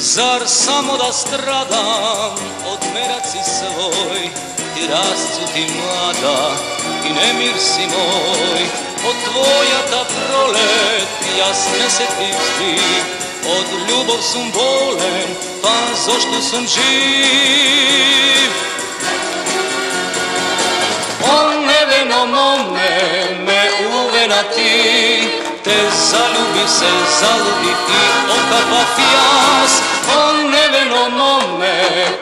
Zar samo da stradam od meraci svoj, ti rascuti mlada i nemir si moj. Od tvoja ta prolet jasne se ti sti, od ljubov sum bolen, pa zašto sum živ? O neveno mome, me uvena ti, te zaljubi se, zaljubi i okapa fijas. O neveno mome,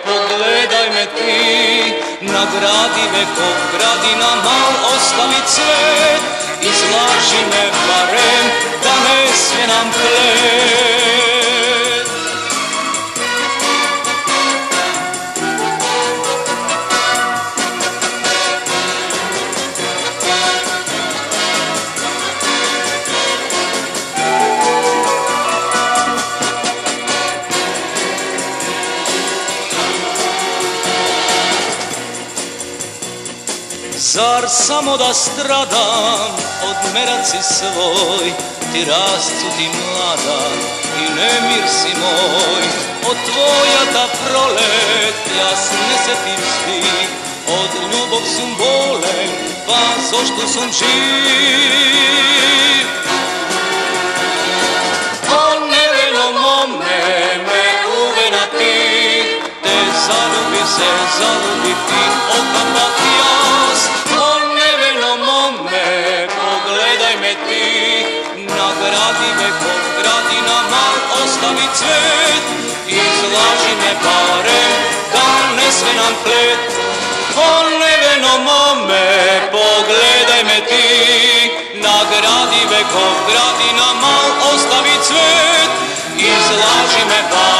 pogledaj me ti, nagradi me ko gradina, mal ostavi cvet. Izlaži me barem, da ne svijenam plet. Zar samo da stradam od meraci svoj, ti rascuti mlada i nemir si moj. Od tvoja ta prolet jasne se ti svi, od ljubov sum bolen, pa zašto sum živ? O neveno mome, me uvena ti, te zaljubi se, zaljubi ti, okapa fijas. O neveno mome, pogledaj me ti, nagradi me ko gradina, mal ostavi cvet. Izlaži me barem, da ne svijenam plet. O neveno mome, pogledaj me ti, nagradi me ko gradina, mal ostavi cvet. Izlaži me barem.